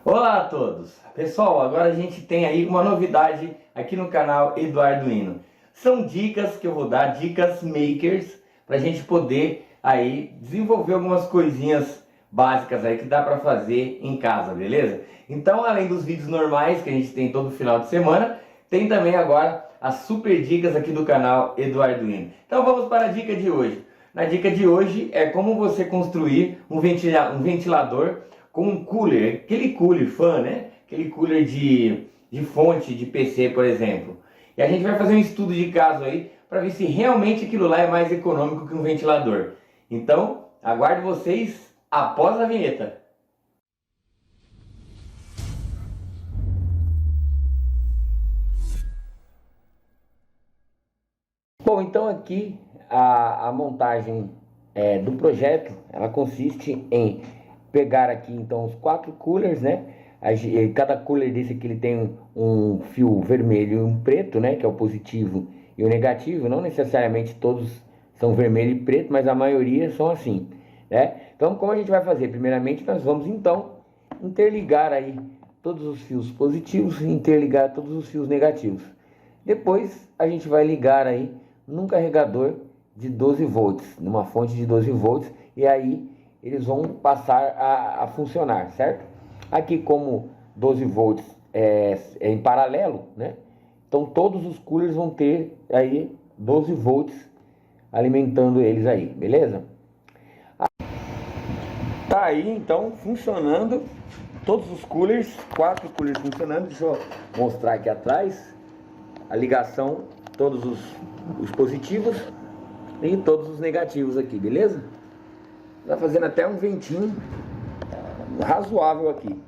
Olá a todos! Pessoal, agora a gente tem aí uma novidade aqui no canal Eduardo Hino. São dicas que eu vou dar, dicas makers, para a gente poder aí desenvolver algumas coisinhas básicas aí que dá para fazer em casa, beleza? Então, além dos vídeos normais que a gente tem todo final de semana, tem também agora as super dicas aqui do canal Eduardo Hino. Então vamos para a dica de hoje. Na dica de hoje é como você construir um ventilador com um cooler, aquele cooler fan, né? Aquele cooler de fonte de PC, por exemplo. E a gente vai fazer um estudo de caso aí para ver se realmente aquilo lá é mais econômico que um ventilador. Então, aguardo vocês após a vinheta. Bom, então aqui a montagem do projeto, ela consiste em pegar aqui então os 4 coolers, né? Cada cooler desse aqui ele tem um fio vermelho e um preto, né? Que é o positivo e o negativo. Não necessariamente todos são vermelho e preto, mas a maioria são assim, né? Então, como a gente vai fazer? Primeiramente, nós vamos então interligar aí todos os fios positivos e interligar todos os fios negativos. Depois, a gente vai ligar aí num carregador de 12 volts, numa fonte de 12 volts, e aí eles vão passar a funcionar, certo? Aqui, como 12 volts é em paralelo, né? Então todos os coolers vão ter aí 12 volts alimentando eles aí, beleza? Tá aí então funcionando todos os coolers, 4 coolers funcionando. Deixa eu mostrar aqui atrás a ligação, todos os positivos e todos os negativos aqui, beleza? Tá fazendo até um ventinho razoável aqui.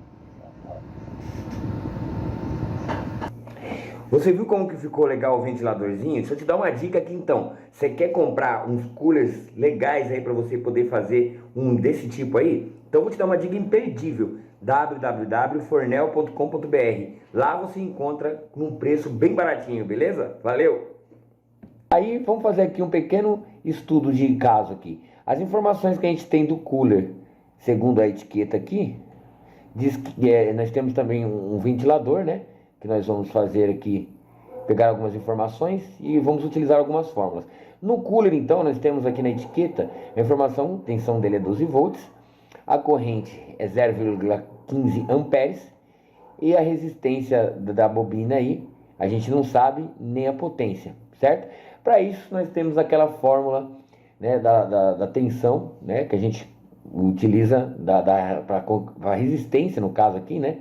Você viu como que ficou legal o ventiladorzinho? Deixa eu te dar uma dica aqui então. Você quer comprar uns coolers legais aí para você poder fazer um desse tipo aí? Então eu vou te dar uma dica imperdível. www.fornel.com.br. Lá você encontra num preço bem baratinho, beleza? Valeu! Aí vamos fazer aqui um pequeno estudo de caso aqui. As informações que a gente tem do cooler, segundo a etiqueta aqui, diz que nós temos também um ventilador, né? Que nós vamos fazer aqui, pegar algumas informações e vamos utilizar algumas fórmulas. No cooler, então, nós temos aqui na etiqueta a informação, a tensão dele é 12 volts, a corrente é 0,15 amperes e a resistência da bobina aí, a gente não sabe nem a potência, certo? Para isso, nós temos aquela fórmula, né, da tensão, né, que a gente utiliza para a resistência, no caso aqui, né?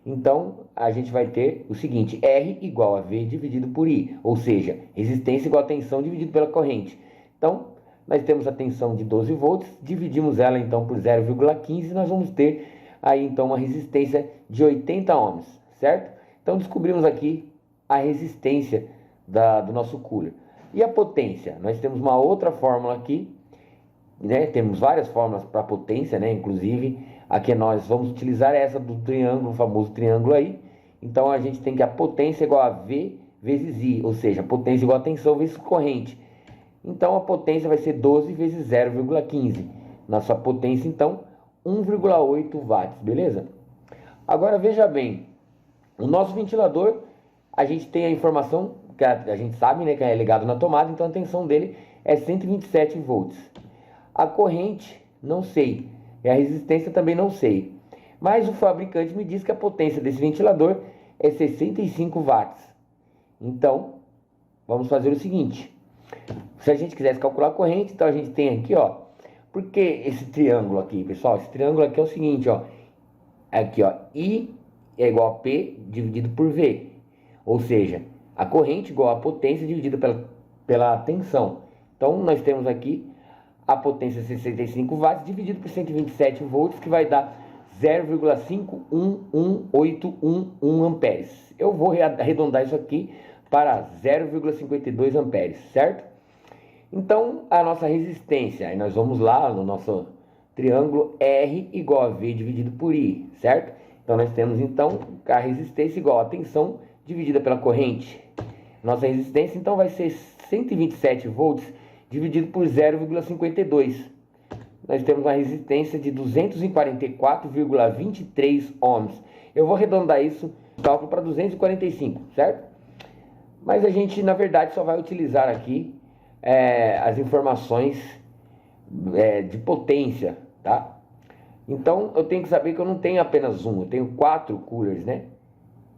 Então, a gente vai ter o seguinte, R igual a V dividido por I, ou seja, resistência igual a tensão dividido pela corrente. Então, nós temos a tensão de 12 volts, dividimos ela então por 0,15, nós vamos ter aí então uma resistência de 80 ohms, certo? Então, descobrimos aqui a resistência do nosso cooler. E a potência? Nós temos uma outra fórmula aqui, né? Temos várias fórmulas para potência, né? Inclusive, aqui nós vamos utilizar essa do triângulo, o famoso triângulo aí. Então, a gente tem que a potência igual a V vezes I, ou seja, a potência igual a tensão vezes corrente. Então, a potência vai ser 12 vezes 0,15. Nossa potência, então, 1,8 watts, beleza? Agora, veja bem, o nosso ventilador, a gente tem a informação, que a gente sabe, né, que é ligado na tomada, então a tensão dele é 127 volts. A corrente, não sei. E a resistência também não sei. Mas o fabricante me diz que a potência desse ventilador é 65 watts. Então, vamos fazer o seguinte. Se a gente quisesse calcular a corrente, então a gente tem aqui, ó. Por que esse triângulo aqui, pessoal? Esse triângulo aqui é o seguinte, ó. Aqui, ó. I é igual a P dividido por V. Ou seja, a corrente igual a potência dividida pela tensão. Então, nós temos aqui a potência 65 watts dividido por 127 volts, que vai dar 0,51181 amperes. Eu vou arredondar isso aqui para 0,52 amperes, certo? Então, a nossa resistência, aí nós vamos lá no nosso triângulo R igual a V dividido por I, certo? Então, nós temos então a resistência igual a tensão dividida pela corrente. Nossa resistência então vai ser 127 volts dividido por 0,52. nós temos uma resistência de 244,23 ohms. Eu vou arredondar isso, cálculo para 245, certo? Mas a gente, na verdade, só vai utilizar aqui as informações de potência, tá? Então, eu tenho que saber que eu não tenho apenas um, eu tenho 4 coolers, né?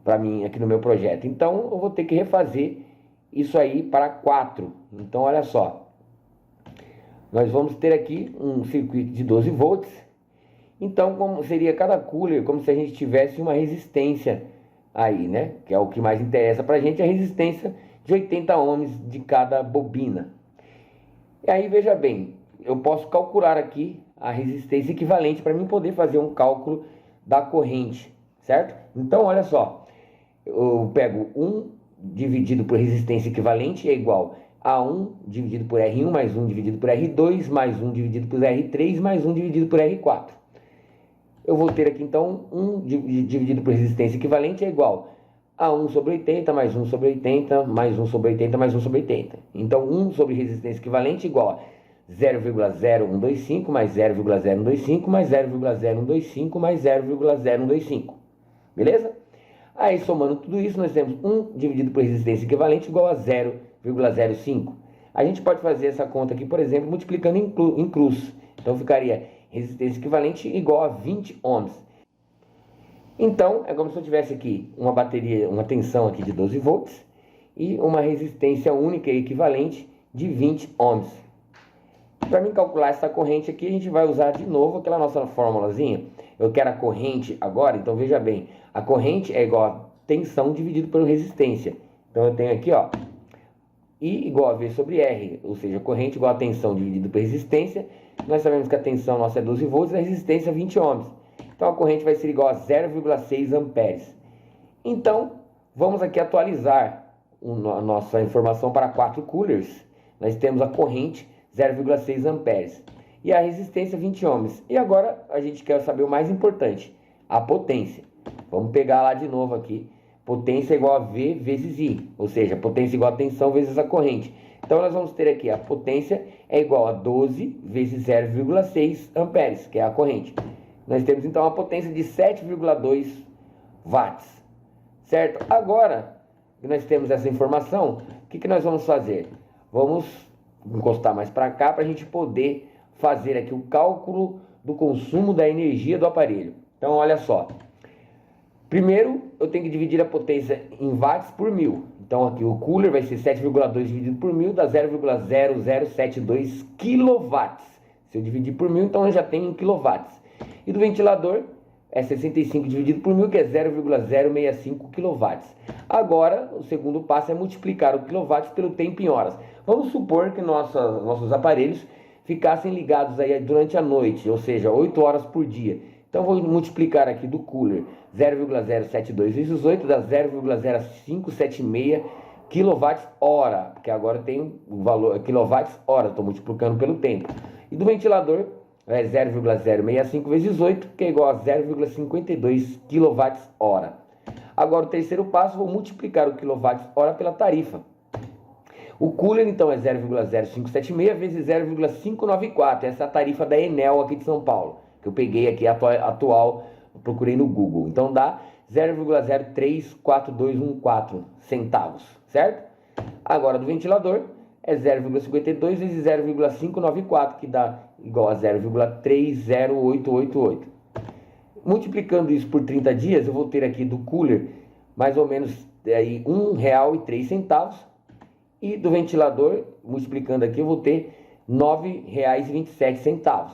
Para mim, aqui no meu projeto. Então, eu vou ter que refazer isso aí para 4. Então, olha só. Nós vamos ter aqui um circuito de 12 volts. Então, como seria cada cooler, como se a gente tivesse uma resistência aí, né? Que é o que mais interessa para a gente, a resistência de 80 ohms de cada bobina. E aí, veja bem, eu posso calcular aqui a resistência equivalente para mim poder fazer um cálculo da corrente, certo? Então, olha só, eu pego 1 dividido por resistência equivalente é igual a 1 dividido por R1 mais 1 dividido por R2 mais 1 dividido por R3 mais 1 dividido por R4. Eu vou ter aqui então 1 dividido por resistência equivalente é igual a 1 sobre 80 mais 1 sobre 80 mais 1 sobre 80 mais 1 sobre 80. Então 1 sobre resistência equivalente é igual a 0,0125 mais 0,0125 mais 0,0125 mais 0,0125. Beleza? Aí, somando tudo isso, nós temos 1 dividido por resistência equivalente igual a 0,05. A gente pode fazer essa conta aqui, por exemplo, multiplicando em cruz. Então, ficaria resistência equivalente igual a 20 ohms. Então, é como se eu tivesse aqui uma bateria, uma tensão aqui de 12 volts e uma resistência única e equivalente de 20 ohms. Para mim calcular essa corrente aqui, a gente vai usar de novo aquela nossa formulazinha. Eu quero a corrente agora, então veja bem, a corrente é igual a tensão dividido por resistência. Então eu tenho aqui, ó, I igual a V sobre R, ou seja, corrente igual a tensão dividido por resistência. Nós sabemos que a tensão nossa é 12 volts e a resistência é 20 ohms. Então a corrente vai ser igual a 0,6 amperes. Então, vamos aqui atualizar a nossa informação para 4 coolers. Nós temos a corrente 0,6 amperes e a resistência 20 ohms. E agora a gente quer saber o mais importante, a potência. Vamos pegar lá de novo aqui. Potência é igual a V vezes I, ou seja, potência igual a tensão vezes a corrente. Então nós vamos ter aqui a potência é igual a 12 vezes 0,6 amperes, que é a corrente. Nós temos então a potência de 7,2 watts, certo? Agora que nós temos essa informação, o que nós vamos fazer? Vamos encostar mais para cá para a gente poder fazer aqui o cálculo do consumo da energia do aparelho. Então olha só, primeiro eu tenho que dividir a potência em watts por 1000. Então aqui o cooler vai ser 7,2 dividido por 1000 dá 0,0072 quilowatts. Se eu dividir por 1000, então eu já tenho em quilowatts. E do ventilador é 65 dividido por 1000, que é 0,065 quilowatts. Agora, o segundo passo é multiplicar o quilowatts pelo tempo em horas. Vamos supor que nossos aparelhos ficassem ligados aí durante a noite, ou seja, 8 horas por dia. Então, vou multiplicar aqui do cooler 0,072 vezes 8, dá 0,0576 kWh, porque agora tem o valor kWh, estou multiplicando pelo tempo. E do ventilador é 0,065 vezes 8, que é igual a 0,52 kWh. Agora, o terceiro passo, vou multiplicar o kWh pela tarifa. O cooler, então, é 0,0576 vezes 0,594. Essa é a tarifa da Enel aqui de São Paulo, que eu peguei aqui atual, procurei no Google. Então, dá 0,034214 centavos, certo? Agora, do ventilador, é 0,52 vezes 0,594, que dá igual a 0,30888. Multiplicando isso por 30 dias, eu vou ter aqui do cooler mais ou menos R$ 1,03. E do ventilador, multiplicando aqui, eu vou ter R$ 9,27.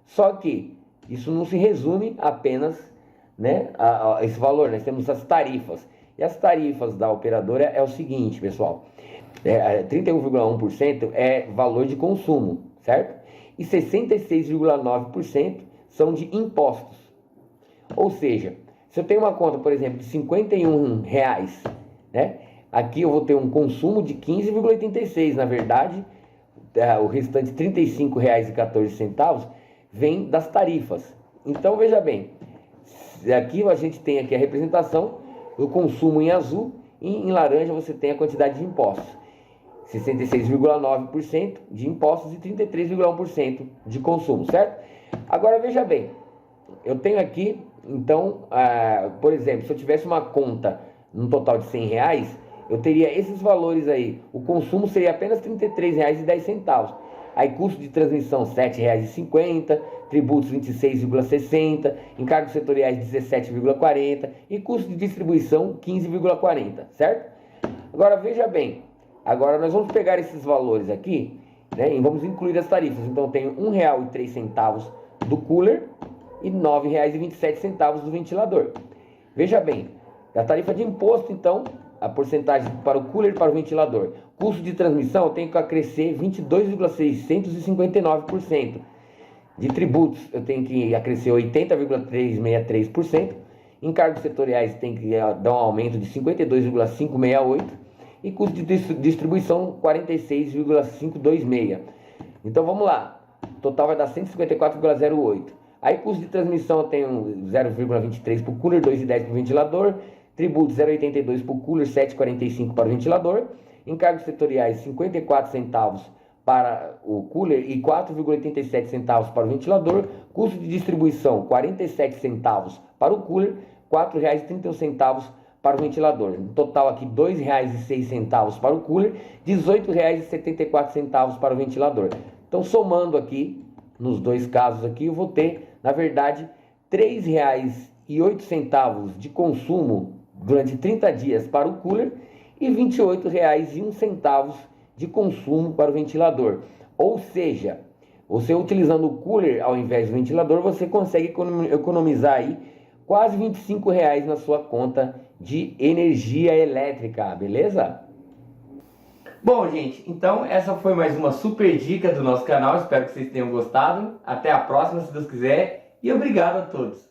Só que isso não se resume apenas, né, a esse valor. Nós temos as tarifas. E as tarifas da operadora é o seguinte, pessoal. 31,1% é valor de consumo, certo? E 66,9% são de impostos. Ou seja, se eu tenho uma conta, por exemplo, de R$ 51, né? Aqui eu vou ter um consumo de 15,86. Na verdade, o restante R$ 35,14 vem das tarifas. Então, veja bem, aqui a gente tem aqui a representação do consumo em azul e em laranja você tem a quantidade de impostos. 66,9% de impostos e 33,1% de consumo, certo? Agora veja bem, eu tenho aqui, então, por exemplo, se eu tivesse uma conta num total de R$100, eu teria esses valores aí. O consumo seria apenas R$ 33,10. Aí custo de transmissão R$ 7,50, tributos R$ 26,60, encargos setoriais R$ 17,40 e custo de distribuição R$ 15,40, certo? Agora veja bem, agora nós vamos pegar esses valores aqui, né, e vamos incluir as tarifas. Então eu tenho R$ 1,03 do cooler e R$ 9,27 do ventilador. Veja bem, a tarifa de imposto, então, a porcentagem para o cooler e para o ventilador. Custo de transmissão eu tenho que acrescer 22,659%. De tributos eu tenho que acrescer 80,363%. Encargos setoriais tem que dar um aumento de 52,568%. E custo de distribuição 46,526%. Então vamos lá. O total vai dar 154,08%. Aí custo de transmissão eu tenho 0,23 para o cooler, 2,10 para o ventilador. Tributos 0,82 para o cooler, 7,45 para o ventilador. Encargos setoriais 54 centavos para o cooler e 4,87 centavos para o ventilador. Custo de distribuição 47 centavos para o cooler, R$ 4,31 para o ventilador. No total aqui R$ 2,06 para o cooler, R$ 18,74 para o ventilador. Então somando aqui, nos dois casos aqui, eu vou ter, na verdade, R$ 3,08 de consumo durante 30 dias para o cooler e R$ 28,01 de consumo para o ventilador. Ou seja, você utilizando o cooler ao invés do ventilador, você consegue economizar aí quase R$ 25 na sua conta de energia elétrica, beleza? Bom, gente, então essa foi mais uma super dica do nosso canal. Espero que vocês tenham gostado. Até a próxima, se Deus quiser. E obrigado a todos.